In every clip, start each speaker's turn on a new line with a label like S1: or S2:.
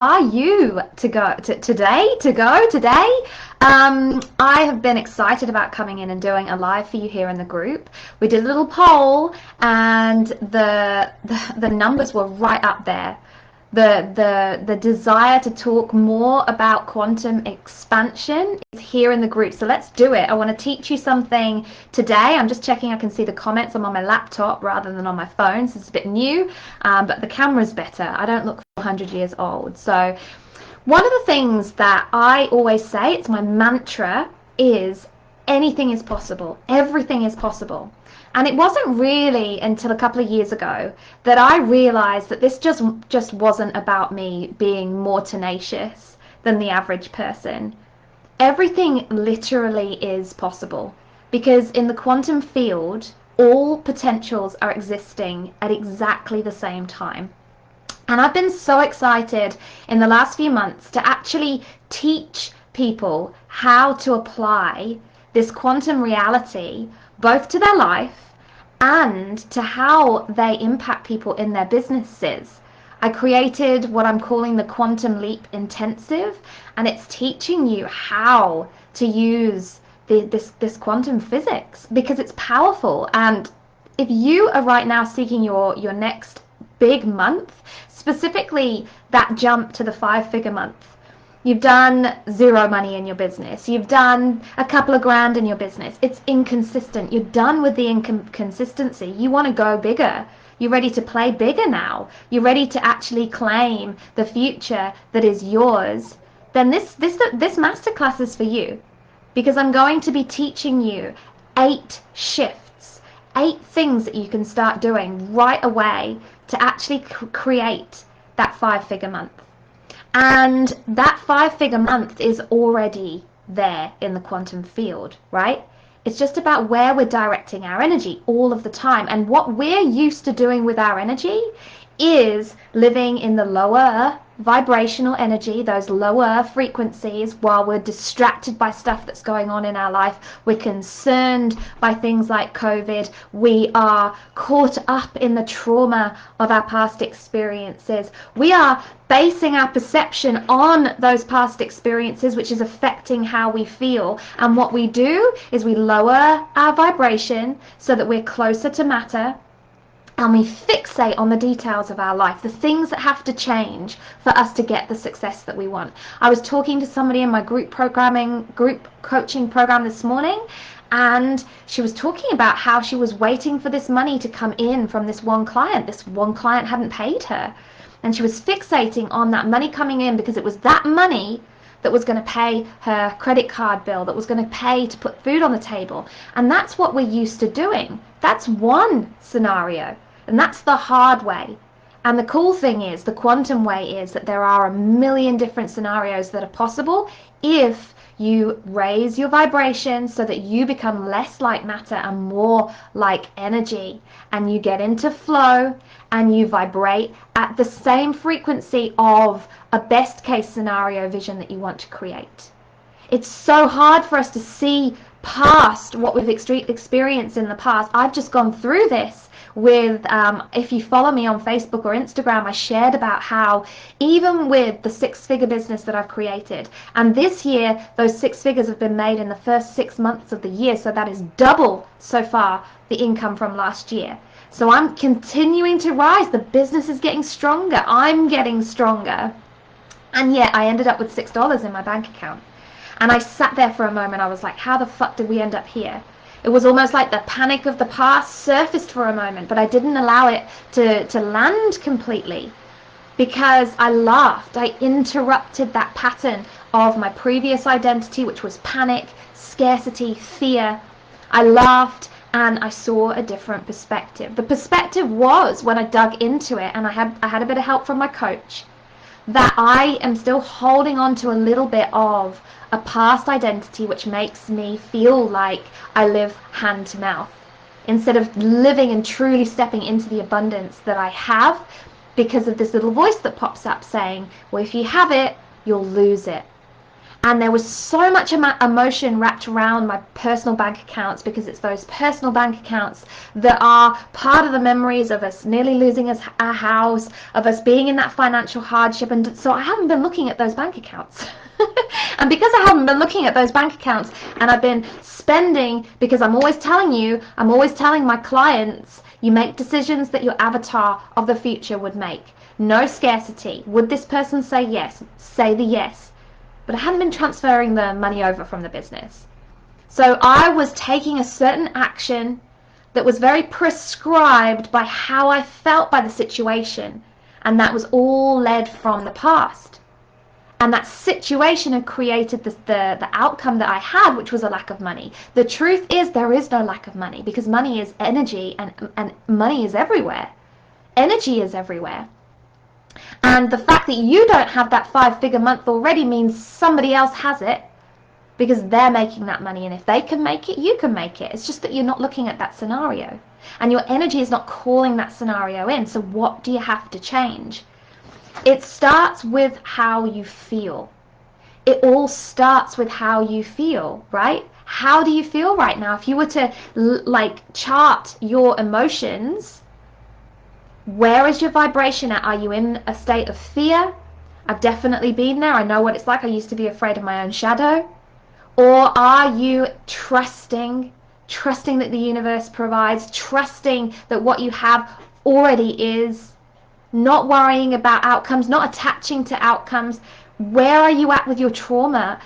S1: Are you today? I have been excited about coming in and doing a live for you here in the group. We did a little poll, and the numbers were right up there. The desire to talk more about quantum expansion is here in the group. So let's do it. I want to teach you something today. I'm just checking I can see the comments. I'm on my laptop rather than on my phone, so it's a bit new, but the camera's better. I don't look 400 years old. So one of the things that I always say, it's my mantra, is anything is possible. Everything is possible. And it wasn't really until a couple of years ago that I realized that this just wasn't about me being more tenacious than the average person. Everything literally is possible, because in the quantum field, all potentials are existing at exactly the same time. And I've been so excited in the last few months to actually teach people how to apply this quantum reality both to their life and to how they impact people in their businesses. I created what I'm calling the Quantum Leap Intensive, and it's teaching you how to use this quantum physics, because it's powerful. And if you are right now seeking your next big month, specifically that jump to the 5-figure month, you've done zero money in your business, you've done a couple of grand in your business, it's inconsistent, you're done with the inconsistency, you want to go bigger, you're ready to play bigger now, you're ready to actually claim the future that is yours, then this masterclass is for you, because I'm going to be teaching you 8 shifts, 8 things that you can start doing right away to actually create that 5-figure month. And that 5-figure month is already there in the quantum field, right? It's just about where we're directing our energy all of the time. And what we're used to doing with our energy is living in the lower vibrational energy, those lower frequencies, while we're distracted by stuff that's going on in our life. We're concerned by things like COVID. We are caught up in the trauma of our past experiences. We are basing our perception on those past experiences, which is affecting how we feel. And what we do is we lower our vibration so that we're closer to matter, and we fixate on the details of our life, the things that have to change for us to get the success that we want. I was talking to somebody in my group coaching program this morning, and she was talking about how she was waiting for this money to come in from this one client. This one client hadn't paid her, and she was fixating on that money coming in because it was that money that was going to pay her credit card bill, that was going to pay to put food on the table. And that's what we're used to doing. That's one scenario. And that's the hard way. And the cool thing is, the quantum way is that there are a million different scenarios that are possible if you raise your vibration so that you become less like matter and more like energy. And you get into flow and you vibrate at the same frequency of a best case scenario vision that you want to create. It's so hard for us to see past what we've experienced in the past. I've just gone through this with, if you follow me on Facebook or Instagram, I shared about how even with the 6-figure business that I've created, and this year those 6 figures have been made in the first 6 months of the year, so that is double so far the income from last year. So I'm continuing to rise. The business is getting stronger. I'm getting stronger. And yet I ended up with $6 in my bank account. And I sat there for a moment. I was like, how the fuck did we end up here? It was almost like the panic of the past surfaced for a moment, but I didn't allow it to land completely, because I laughed. I interrupted that pattern of my previous identity, which was panic, scarcity, fear. I laughed and I saw a different perspective. The perspective was, when I dug into it, and I had a bit of help from my coach, that I am still holding on to a little bit of a past identity which makes me feel like I live hand to mouth, instead of living and truly stepping into the abundance that I have, because of this little voice that pops up saying, well, if you have it, you'll lose it. And there was so much emotion wrapped around my personal bank accounts, because it's those personal bank accounts that are part of the memories of us nearly losing our house, of us being in that financial hardship. And so I haven't been looking at those bank accounts. And because I haven't been looking at those bank accounts, and I've been spending, because I'm always telling my clients, you make decisions that your avatar of the future would make. No scarcity. Would this person say yes? Say the yes. But I hadn't been transferring the money over from the business. So I was taking a certain action that was very prescribed by how I felt by the situation. And that was all led from the past. And that situation had created the outcome that I had, which was a lack of money. The truth is, there is no lack of money, because money is energy, and money is everywhere. Energy is everywhere. And the fact that you don't have that 5-figure month already means somebody else has it, because they're making that money. And if they can make it, you can make it. It's just that you're not looking at that scenario. And your energy is not calling that scenario in. So what do you have to change? It starts with how you feel. It all starts with how you feel, right? How do you feel right now? If you were to chart your emotions, where is your vibration at? Are you in a state of fear? I've definitely been there. I know what it's like. I used to be afraid of my own shadow. Or are you trusting that the universe provides, trusting that what you have already is, not worrying about outcomes, not attaching to outcomes? Where are you at with your trauma?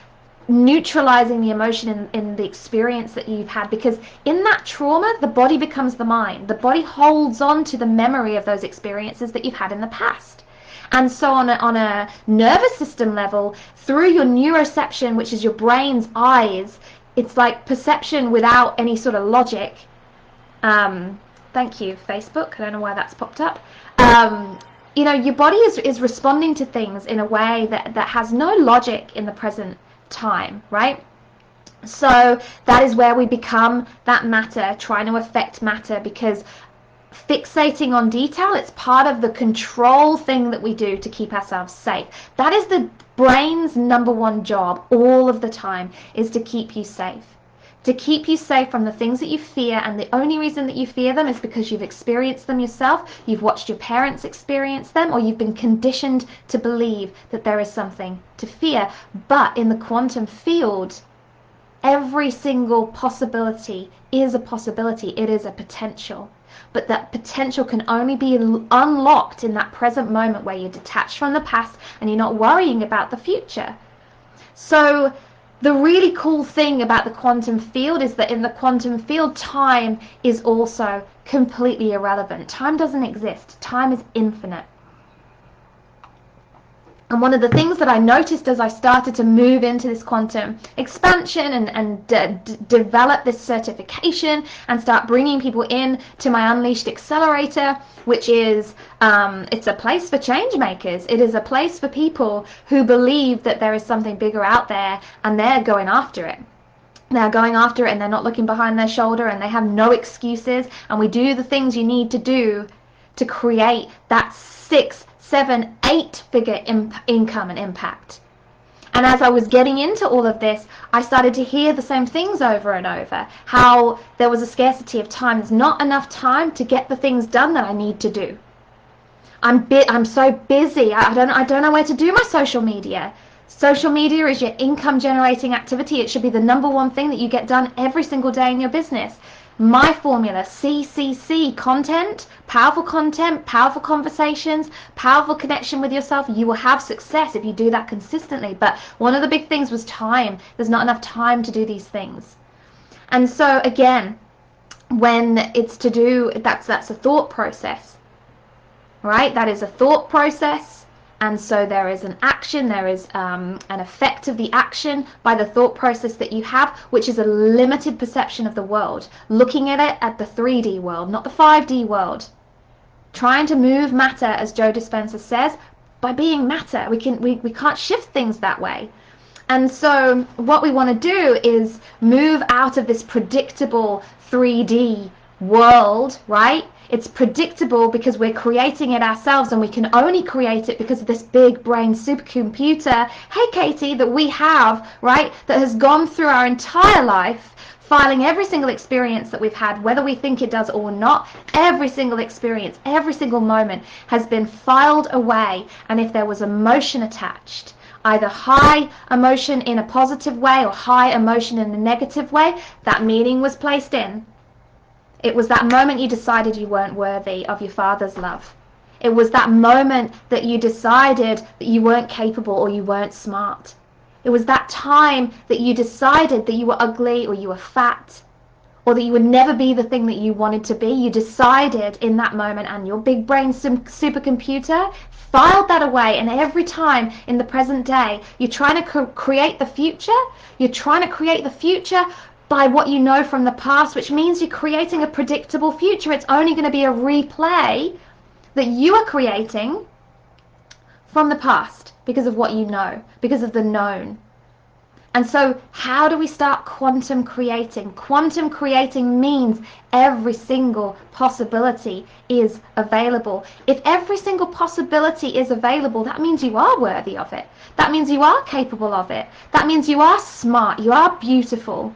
S1: Neutralizing the emotion in the experience that you've had, because in that trauma, the body becomes the mind. The body holds on to the memory of those experiences that you've had in the past. And so on a nervous system level, through your neuroception, which is your brain's eyes, it's like perception without any sort of logic. Thank you, Facebook. I don't know why that's popped up. Your body is responding to things in a way that has no logic in the present time, right? So that is where we become that matter, trying to affect matter, because fixating on detail, it's part of the control thing that we do to keep ourselves safe. That is the brain's #1 job all of the time, is to keep you safe. To keep you safe from the things that you fear, and the only reason that you fear them is because you've experienced them yourself, you've watched your parents experience them, or you've been conditioned to believe that there is something to fear. But in the quantum field, every single possibility is a possibility. It is a potential. But that potential can only be unlocked in that present moment where you're detached from the past and you're not worrying about the future. So the really cool thing about the quantum field is that in the quantum field, time is also completely irrelevant. Time doesn't exist. Time is infinite. And one of the things that I noticed as I started to move into this quantum expansion and develop this certification and start bringing people in to my Unleashed Accelerator, which is, it's a place for change makers. It is a place for people who believe that there is something bigger out there, and they're going after it. They're going after it, and they're not looking behind their shoulder, and they have no excuses. And we do the things you need to do to create that 6, 7, 8-figure income and impact. And as I was getting into all of this, I started to hear the same things over and over. How there was a scarcity of time. There's not enough time to get the things done that I need to do. I'm so busy. I don't know where to do my social media. Social media is your income generating activity. It should be the #1 thing that you get done every single day in your business. My formula, CCC, content, powerful conversations, powerful connection with yourself. You will have success if you do that consistently. But one of the big things was time. There's not enough time to do these things. And so again, when it's to do, that's a thought process, right? That is a thought process. And so there is an action, there is an effect of the action by the thought process that you have, which is a limited perception of the world. Looking at it at the 3D world, not the 5D world. Trying to move matter, as Joe Dispenza says, by being matter. We can't shift things that way. And so what we want to do is move out of this predictable 3D world, right? It's predictable because we're creating it ourselves, and we can only create it because of this big brain supercomputer, hey Katie, that we have, right, that has gone through our entire life, filing every single experience that we've had, whether we think it does or not. Every single experience, every single moment has been filed away. And if there was emotion attached, either high emotion in a positive way or high emotion in a negative way, that meaning was placed in. It was that moment you decided you weren't worthy of your father's love. It was that moment that you decided that you weren't capable or you weren't smart. It was that time that you decided that you were ugly or you were fat or that you would never be the thing that you wanted to be. You decided in that moment, and your big brain supercomputer filed that away. And every time in the present day, you're trying to create the future. You're trying to create the future by what you know from the past, which means you're creating a predictable future. It's only going to be a replay that you are creating from the past because of what you know, because of the known. And so how do we start quantum creating? Quantum creating means every single possibility is available. If every single possibility is available, that means you are worthy of it. That means you are capable of it. That means you are smart. You are beautiful.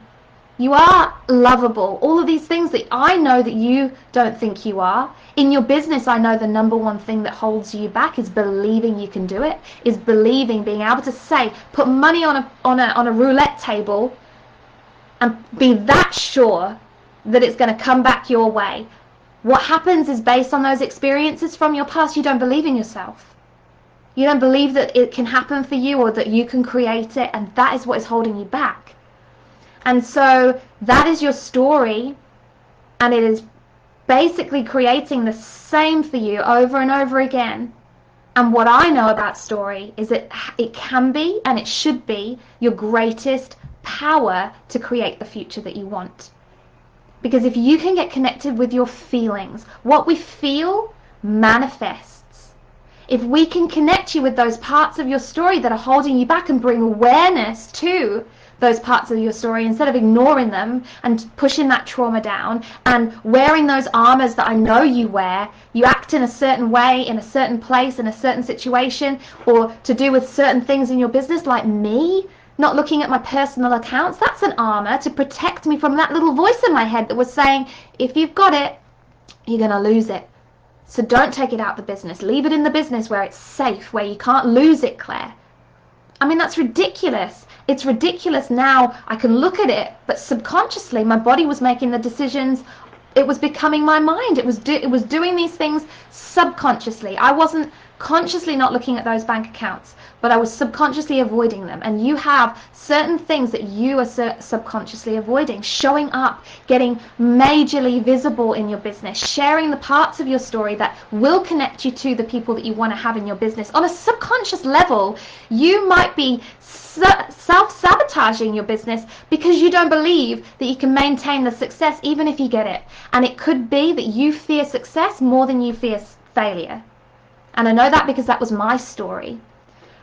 S1: You are lovable. All of these things that I know that you don't think you are. In your business, I know the number one thing that holds you back is believing you can do it, is believing, being able to say, put money on a roulette table and be that sure that it's going to come back your way. What happens is, based on those experiences from your past, you don't believe in yourself. You don't believe that it can happen for you or that you can create it, and that is what is holding you back. And so that is your story, and it is basically creating the same for you over and over again. And what I know about story is that it can be, and it should be, your greatest power to create the future that you want. Because if you can get connected with your feelings, what we feel manifests. If we can connect you with those parts of your story that are holding you back and bring awareness to those parts of your story, instead of ignoring them and pushing that trauma down and wearing those armors that I know you wear, you act in a certain way, in a certain place, in a certain situation, or to do with certain things in your business, like me, not looking at my personal accounts. That's an armor to protect me from that little voice in my head that was saying, if you've got it, you're going to lose it. So don't take it out the business. Leave it in the business where it's safe, where you can't lose it, Claire. I mean, that's ridiculous. It's ridiculous now. I can look at it, but subconsciously my body was making the decisions. It was becoming my mind. It was doing these things subconsciously. I wasn't consciously not looking at those bank accounts, but I was subconsciously avoiding them. And you have certain things that you are subconsciously avoiding, showing up, getting majorly visible in your business, sharing the parts of your story that will connect you to the people that you want to have in your business. On a subconscious level, you might be self-sabotaging your business because you don't believe that you can maintain the success even if you get it. And it could be that you fear success more than you fear failure. And I know that because that was my story.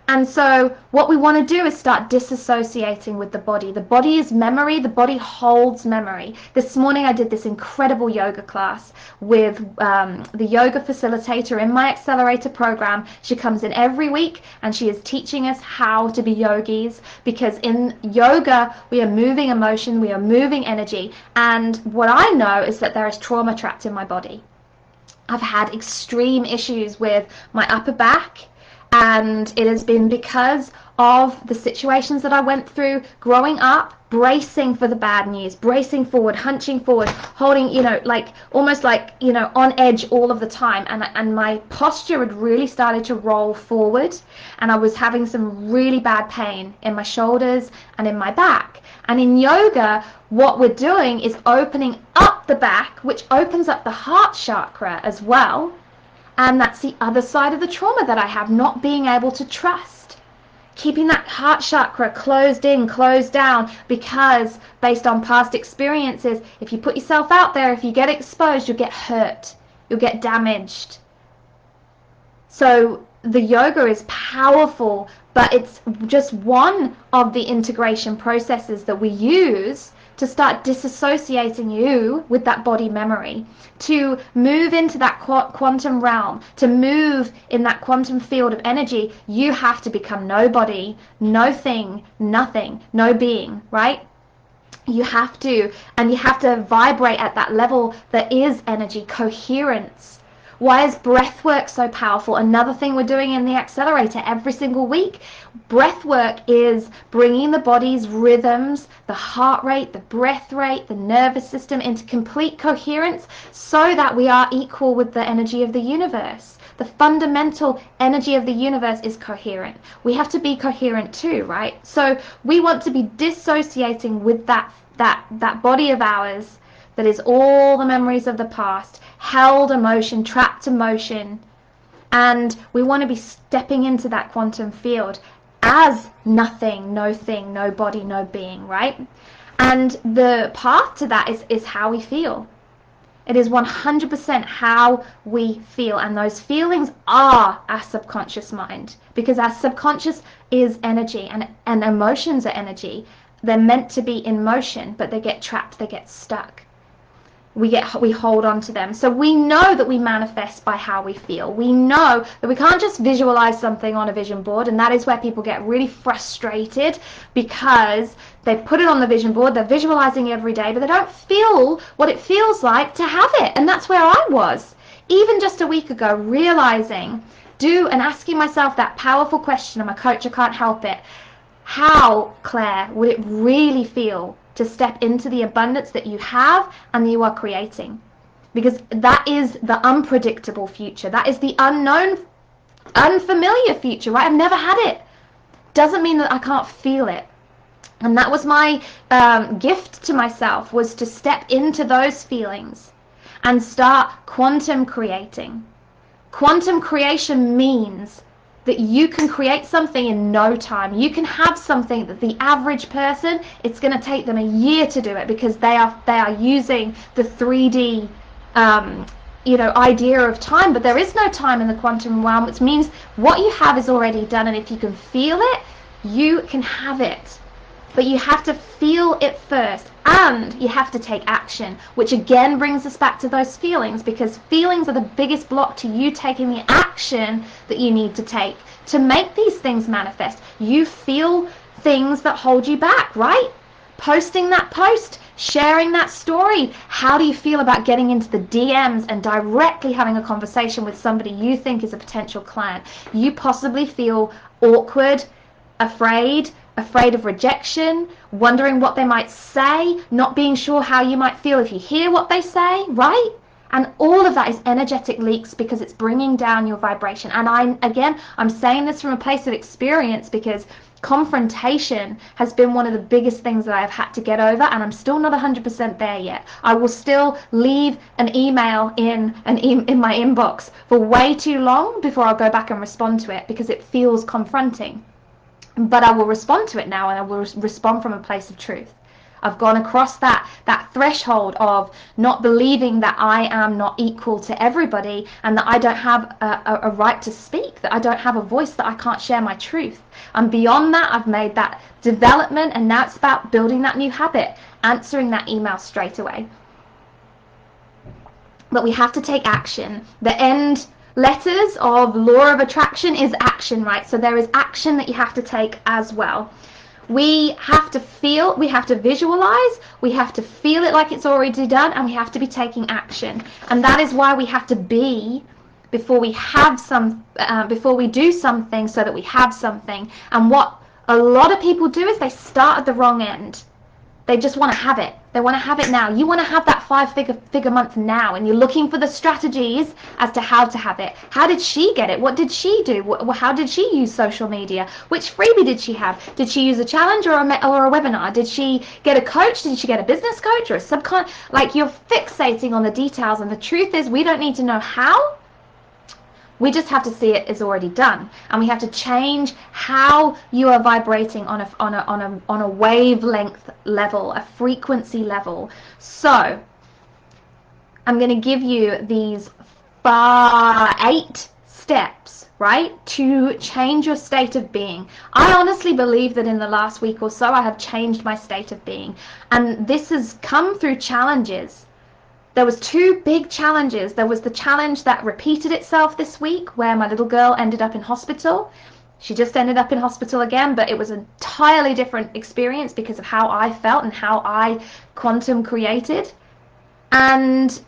S1: And so what we want to do is start disassociating with the body. The body is memory. The body holds memory. This morning I did this incredible yoga class with the yoga facilitator in my accelerator program. She comes in every week and she is teaching us how to be yogis, because in yoga we are moving emotion, we are moving energy. And what I know is that there is trauma trapped in my body. I've had extreme issues with my upper back, and it has been because of the situations that I went through growing up, bracing for the bad news, bracing forward, hunching forward, holding, like almost like, on edge all of the time. And my posture had really started to roll forward, and I was having some really bad pain in my shoulders and in my back. And in yoga, what we're doing is opening up the back, which opens up the heart chakra as well. And that's the other side of the trauma that I have, not being able to trust. Keeping that heart chakra closed in, closed down, because based on past experiences, if you put yourself out there, if you get exposed, you'll get hurt. You'll get damaged. So the yoga is powerful, but it's just one of the integration processes that we use to start disassociating you with that body memory, to move into that quantum realm, to move in that quantum field of energy. You have to become nobody, no thing, nothing, no being, right? You have to, and you have to vibrate at that level that is energy, coherence. Why is breath work so powerful? Another thing we're doing in the accelerator every single week. Breath work is bringing the body's rhythms, the heart rate, the breath rate, the nervous system into complete coherence so that we are equal with the energy of the universe. The fundamental energy of the universe is coherent. We have to be coherent too, right? So we want to be dissociating with that body of ours that is all the memories of the past, held emotion, trapped emotion, and we want to be stepping into that quantum field as nothing, no thing, no body, no being, right? And the path to that is how we feel. It is 100% how we feel, and those feelings are our subconscious mind, because our subconscious is energy, and emotions are energy. They're meant to be in motion, but they get trapped, they get stuck. We hold on to them. So we know that we manifest by how we feel. We know that we can't just visualize something on a vision board, and that is where people get really frustrated, because they put it on the vision board, they're visualizing it every day, but they don't feel what it feels like to have it. And that's where I was even just a week ago, realizing, and asking myself that powerful question. I'm a coach, I can't help it. How, Claire, would it really feel to step into the abundance that you have and you are creating? Because that is the unpredictable future. That is the unknown, unfamiliar future, right? I've never had it. Doesn't mean that I can't feel it. And that was my gift to myself, was to step into those feelings and start quantum creating. Quantum creation means that you can create something in no time. You can have something that the average person, it's going to take them a year to do it, because they are using the 3D idea of time. But there is no time in the quantum realm, which means what you have is already done, and if you can feel it, you can have it. But you have to feel it first, and you have to take action, which again brings us back to those feelings, because feelings are the biggest block to you taking the action that you need to take to make these things manifest. You feel things that hold you back, right? Posting that post, sharing that story. How do you feel about getting into the DMs and directly having a conversation with somebody you think is a potential client? You possibly feel awkward, afraid of rejection, wondering what they might say, not being sure how you might feel if you hear what they say, right? And all of that is energetic leaks, because it's bringing down your vibration. And I'm saying this from a place of experience, because confrontation has been one of the biggest things that I've had to get over, and I'm still not 100% there yet. I will still leave an email in my inbox for way too long before I'll go back and respond to it, because it feels confronting. But I will respond to it now, and I will respond from a place of truth. I've gone across that threshold of not believing that I am not equal to everybody, and that I don't have a right to speak, that I don't have a voice, that I can't share my truth. And beyond that, I've made that development, and now it's about building that new habit, answering that email straight away. But we have to take action. The end letters of law of attraction is action, right? So there is action that you have to take as well. We have to feel, we have to visualize, we have to feel it like it's already done, and we have to be taking action. And that is why we have to be before we do something, so that we have something. And what a lot of people do is they start at the wrong end. They just want to have it. They want to have it now. You want to have that five-figure month now, and you're looking for the strategies as to how to have it. How did she get it? What did she do? How did she use social media? Which freebie did she have? Did she use a challenge or a webinar? Did she get a coach? Did she get a business coach or a subcon? Like, you're fixating on the details, and the truth is we don't need to know how. We just have to see it is already done, and we have to change how you are vibrating on a wavelength level, a frequency level. So I'm going to give you these 8 steps, right, to change your state of being. I honestly believe that in the last week or so I have changed my state of being, and this has come through challenges. There was two big challenges. There was the challenge that repeated itself this week where my little girl ended up in hospital. She just ended up in hospital again, but it was an entirely different experience because of how I felt and how I quantum created. And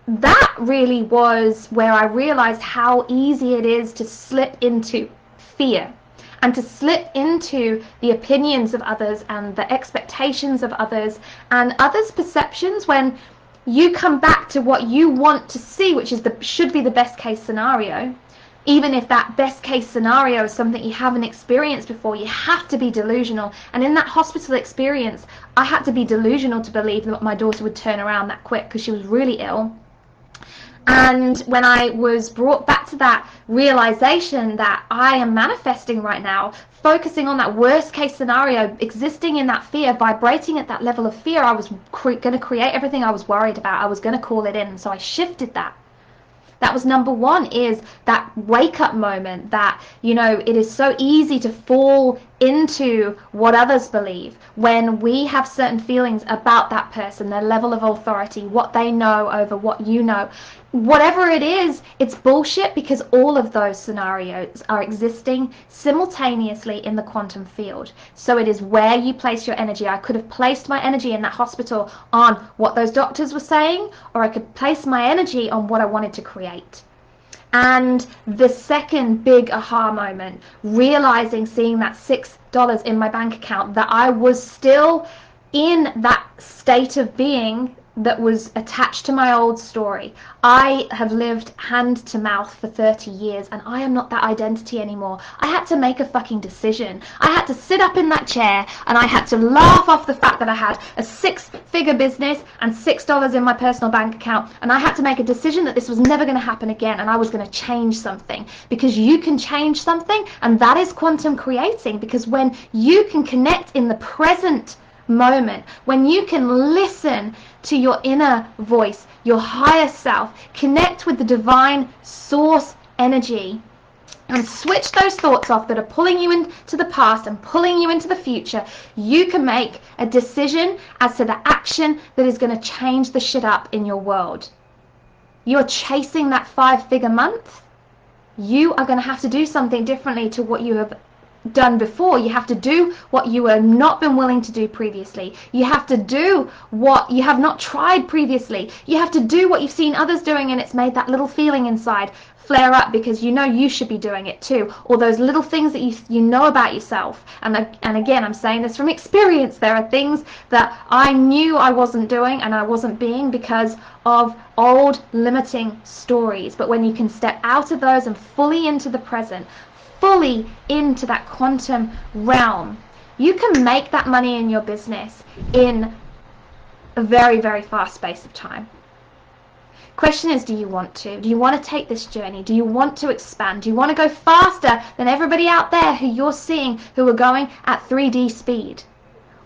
S1: that really was where I realized how easy it is to slip into fear and to slip into the opinions of others and the expectations of others and others' perceptions when you come back to what you want to see, which is should be the best case scenario. Even if that best case scenario is something you haven't experienced before, you have to be delusional. And in that hospital experience, I had to be delusional to believe that my daughter would turn around that quick because she was really ill. And when I was brought back to that realization that I am manifesting right now, focusing on that worst case scenario, existing in that fear, vibrating at that level of fear, I was going to create everything I was worried about. I was going to call it in. So I shifted that. That was number one, is that wake up moment that, you know, it is so easy to fall into what others believe when we have certain feelings about that person, their level of authority, what they know over what you know. Whatever it is, it's bullshit because all of those scenarios are existing simultaneously in the quantum field. So it is where you place your energy. I could have placed my energy in that hospital on what those doctors were saying, or I could place my energy on what I wanted to create. And the second big aha moment, realizing, seeing that $6 in my bank account, that I was still in that state of being that was attached to my old story. I have lived hand to mouth for 30 years and I am not that identity anymore. I had to make a fucking decision. I had to sit up in that chair and I had to laugh off the fact that I had a 6-figure business and $6 in my personal bank account, and I had to make a decision that this was never going to happen again, and I was going to change something, because you can change something, and that is quantum creating. Because when you can connect in the present moment, when you can listen to your inner voice, your higher self, connect with the divine source energy, and switch those thoughts off that are pulling you into the past and pulling you into the future, you can make a decision as to the action that is going to change the shit up in your world. You're chasing that 5-figure month. You are going to have to do something differently to what you have done before. You have to do what you have not been willing to do previously. You have to do what you have not tried previously. You have to do what you've seen others doing and it's made that little feeling inside flare up because you know you should be doing it too. Or those little things that you know about yourself. And again, I'm saying this from experience. There are things that I knew I wasn't doing and I wasn't being because of old limiting stories. But when you can step out of those and fully into the present, fully into that quantum realm, you can make that money in your business in a very, very fast space of time. Question is, do you want to? Do you want to take this journey? Do you want to expand? Do you want to go faster than everybody out there who you're seeing who are going at 3D speed?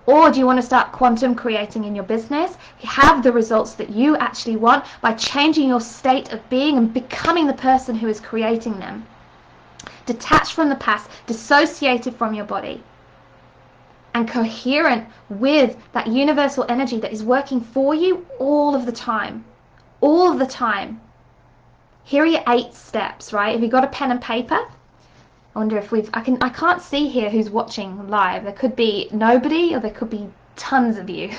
S1: Or do you want to start quantum creating in your business, have the results that you actually want by changing your state of being and becoming the person who is creating them? Detached from the past, dissociated from your body, and coherent with that universal energy that is working for you all of the time. All of the time. Here are your 8 steps, right? Have you got a pen and paper? I wonder if I can't see here who's watching live. There could be nobody or there could be tons of you.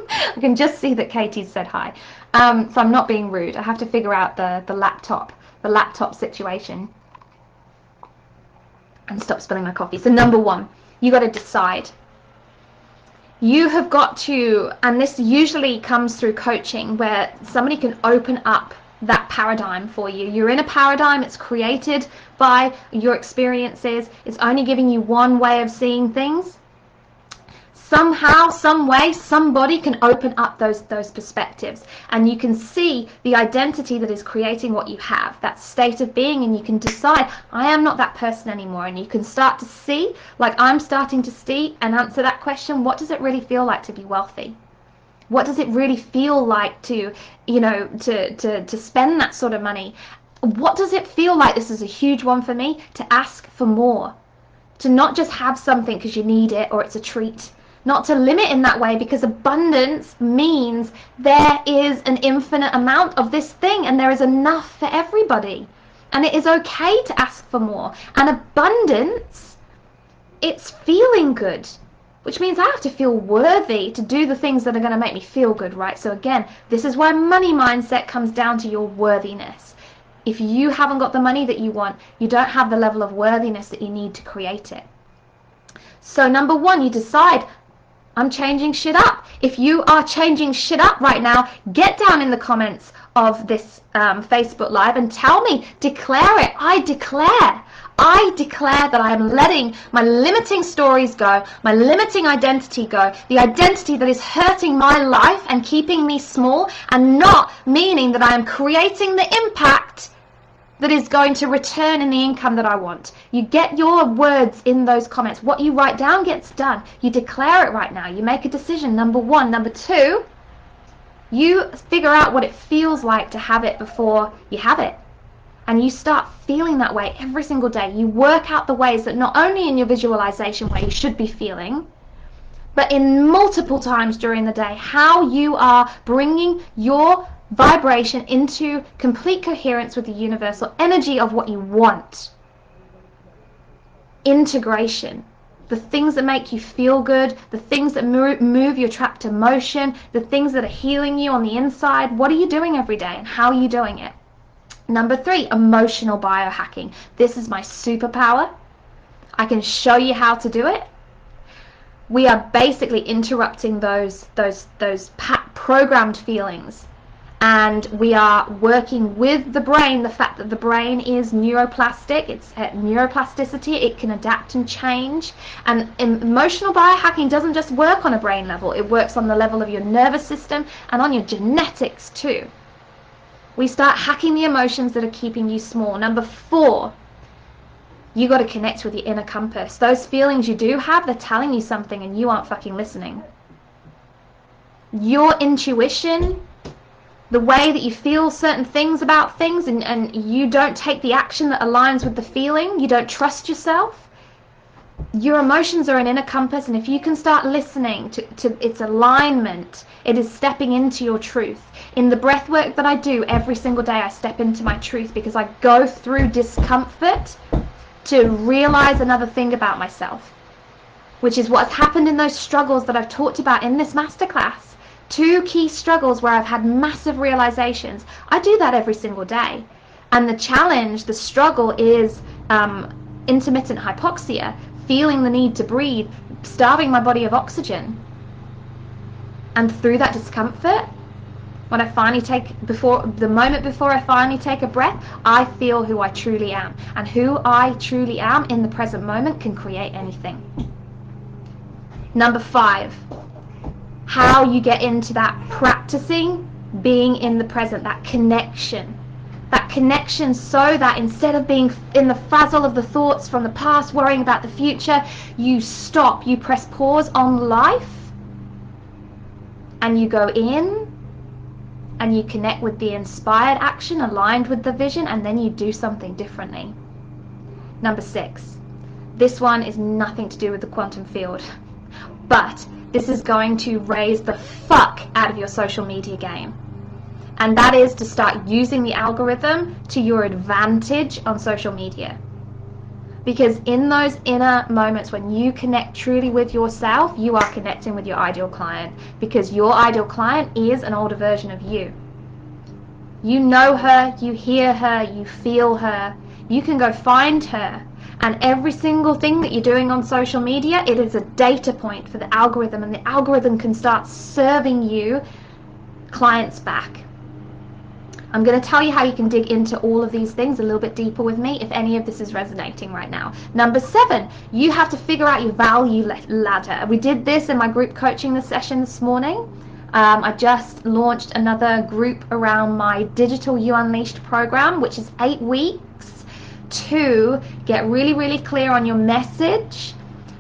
S1: I can just see that Katie said hi. So I'm not being rude. I have to figure out the laptop situation. And stop spilling my coffee. So number 1, you got to decide. You have got to, and this usually comes through coaching where somebody can open up that paradigm for you. You're in a paradigm, it's created by your experiences, it's only giving you one way of seeing things. Somehow, some way, somebody can open up those perspectives, and you can see the identity that is creating what you have, that state of being, and you can decide, I am not that person anymore. And you can start to see, like I'm starting to see, and answer that question, what does it really feel like to be wealthy? What does it really feel like to, you know, to spend that sort of money? What does it feel like? This is a huge one for me, to ask for more. To not just have something because you need it or it's a treat. Not to limit in that way, because abundance means there is an infinite amount of this thing and there is enough for everybody. And it is okay to ask for more. And abundance, it's feeling good, which means I have to feel worthy to do the things that are going to make me feel good, right? So again, this is why money mindset comes down to your worthiness. If you haven't got the money that you want, you don't have the level of worthiness that you need to create it. So number one, you decide, I'm changing shit up. If you are changing shit up right now, get down in the comments of this Facebook Live and tell me, declare it. I declare that I am letting my limiting stories go, my limiting identity go, the identity that is hurting my life and keeping me small, and not meaning that I am creating the impact that is going to return in the income that I want. You get your words in those comments. What you write down gets done. You declare it right now. You make a decision, number one. Number two, you figure out what it feels like to have it before you have it. And you start feeling that way every single day. You work out the ways that not only in your visualization where you should be feeling, but in multiple times during the day, how you are bringing your vibration into complete coherence with the universal energy of what you want. Integration. The things that make you feel good, the things that move your trapped emotion, the things that are healing you on the inside. What are you doing every day and how are you doing it? Number three, emotional biohacking. This is my superpower. I can show you how to do it. We are basically interrupting those programmed feelings. And we are working with the brain, the fact that the brain is neuroplastic, it's at neuroplasticity, it can adapt and change. And emotional biohacking doesn't just work on a brain level, it works on the level of your nervous system and on your genetics too. We start hacking the emotions that are keeping you small. Number four, you got to connect with your inner compass. Those feelings you do have, they're telling you something and you aren't fucking listening. Your intuition, the way that you feel certain things about things, and you don't take the action that aligns with the feeling, you don't trust yourself, your emotions are an inner compass, and if you can start listening to its alignment, it is stepping into your truth. In the breath work that I do every single day, I step into my truth because I go through discomfort to realize another thing about myself, which is what's happened in those struggles that I've talked about in this masterclass. 2 key struggles where I've had massive realizations. I do that every single day. And the challenge, the struggle is intermittent hypoxia, feeling the need to breathe, starving my body of oxygen. And through that discomfort, when I finally the moment before I finally take a breath, I feel who I truly am. And who I truly am in the present moment can create anything. Number 5. How you get into that practicing being in the present, that connection so that instead of being in the frazzle of the thoughts from the past, worrying about the future, you stop, you press pause on life and you go in and you connect with the inspired action aligned with the vision, and then you do something differently. Number 6, this one is nothing to do with the quantum field, but this is going to raise the fuck out of your social media game. And that is to start using the algorithm to your advantage on social media. Because in those inner moments when you connect truly with yourself, you are connecting with your ideal client. Because your ideal client is an older version of you. You know her, you hear her, you feel her. You can go find her. And every single thing that you're doing on social media, it is a data point for the algorithm, and the algorithm can start serving you clients back. I'm going to tell you how you can dig into all of these things a little bit deeper with me if any of this is resonating right now. Number 7, you have to figure out your value ladder. We did this in my group coaching session this morning. I just launched another group around my Digital You Unleashed program, which is 8 weeks to get really, really clear on your message,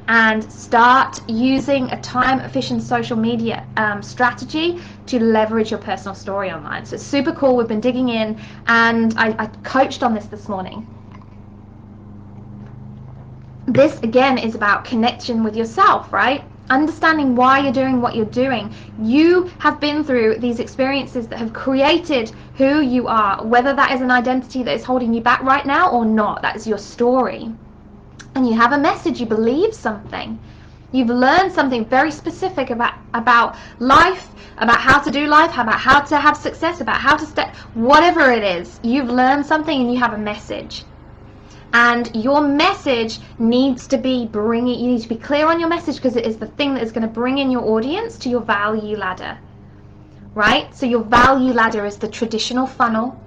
S1: and start using a time-efficient social media strategy to leverage your personal story online. So it's super cool. We've been digging in, and I coached on this morning. This, again, is about connection with yourself, right? Understanding why you're doing what you're doing. You have been through these experiences that have created who you are, whether that is an identity that is holding you back right now or not. That is your story. And you have a message, you believe something. You've learned something very specific about life, about how to do life, about how to have success, about how to step, whatever it is. You've learned something and you have a message. And your message needs to be you need to be clear on your message, because it is the thing that is going to bring in your audience to your value ladder, right? So your value ladder is the traditional funnel.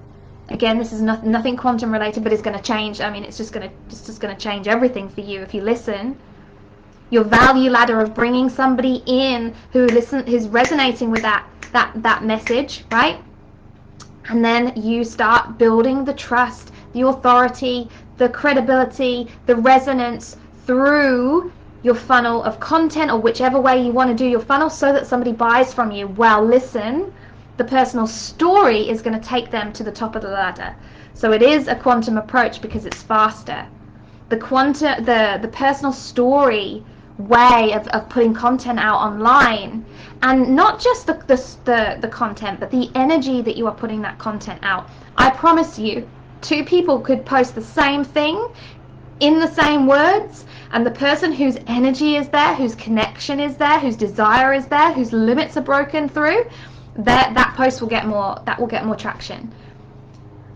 S1: Again, this is nothing quantum related, but it's going to change. I mean, it's just going to change everything for you if you listen. Your value ladder of bringing somebody in who's resonating with that message, right? And then you start building the trust, the authority, the credibility, the resonance through your funnel of content, or whichever way you want to do your funnel, so that somebody buys from you. Well, listen, the personal story is going to take them to the top of the ladder. So it is a quantum approach because it's faster. The personal story way of putting content out online, and not just the content, but the energy that you are putting that content out. I promise you, two people could post the same thing in the same words, and the person whose energy is there, whose connection is there, whose desire is there, whose limits are broken through, that post will get more traction.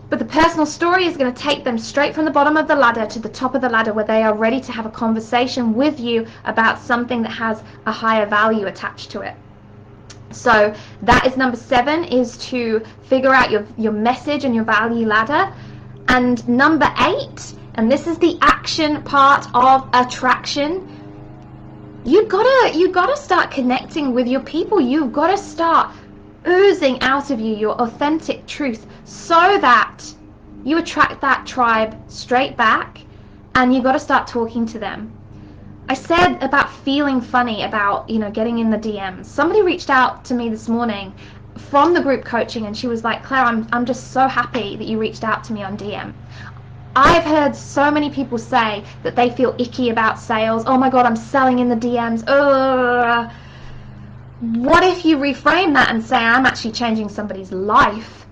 S1: But the personal story is going to take them straight from the bottom of the ladder to the top of the ladder, where they are ready to have a conversation with you about something that has a higher value attached to it. So that is number 7, is to figure out your message and your value ladder. And number 8, and this is the action part of attraction, you gotta start connecting with your people. You've got to start oozing out of you your authentic truth, so that you attract that tribe straight back, and you've got to start talking to them. I said about feeling funny about, getting in the DMs. Somebody reached out to me this morning from the group coaching, and she was like, Claire, I'm just so happy that you reached out to me on DM. I've heard so many people say that they feel icky about sales. Oh my God, I'm selling in the DMs. Ugh. What if you reframe that and say, I'm actually changing somebody's life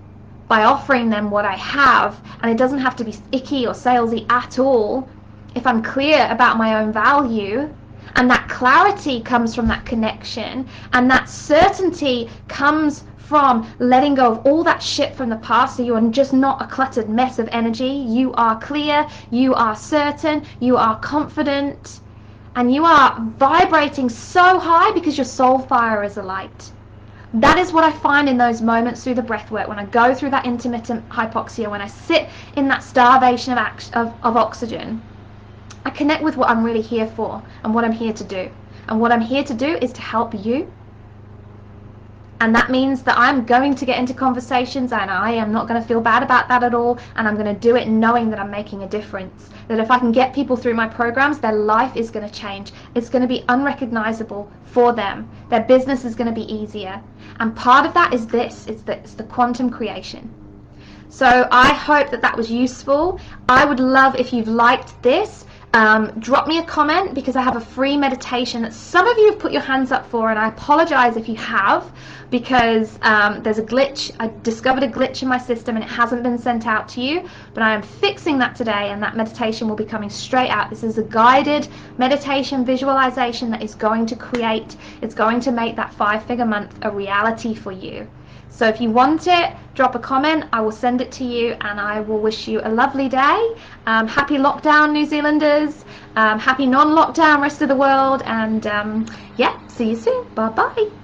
S1: by offering them what I have, and it doesn't have to be icky or salesy at all if I'm clear about my own value. And that clarity comes from that connection, and that certainty comes from letting go of all that shit from the past, so you are just not a cluttered mess of energy. You are clear, you are certain, you are confident, and you are vibrating so high because your soul fire is alight. That is what I find in those moments through the breath work, when I go through that intermittent hypoxia, when I sit in that starvation of oxygen. I connect with what I'm really here for and what I'm here to do. And what I'm here to do is to help you. And that means that I'm going to get into conversations, and I am not going to feel bad about that at all. And I'm going to do it knowing that I'm making a difference. That if I can get people through my programs, their life is going to change. It's going to be unrecognizable for them. Their business is going to be easier. And part of that is this. It's the quantum creation. So I hope that was useful. I would love if you've liked this. Drop me a comment, because I have a free meditation that some of you have put your hands up for, and I apologize if you have, because there's a glitch. I discovered a glitch in my system and it hasn't been sent out to you, but I am fixing that today, and that meditation will be coming straight out. This is a guided meditation visualization that is going to make that 5-figure month a reality for you. So if you want it, drop a comment. I will send it to you, and I will wish you a lovely day. Happy lockdown, New Zealanders. Happy non-lockdown, rest of the world. And yeah, see you soon. Bye-bye.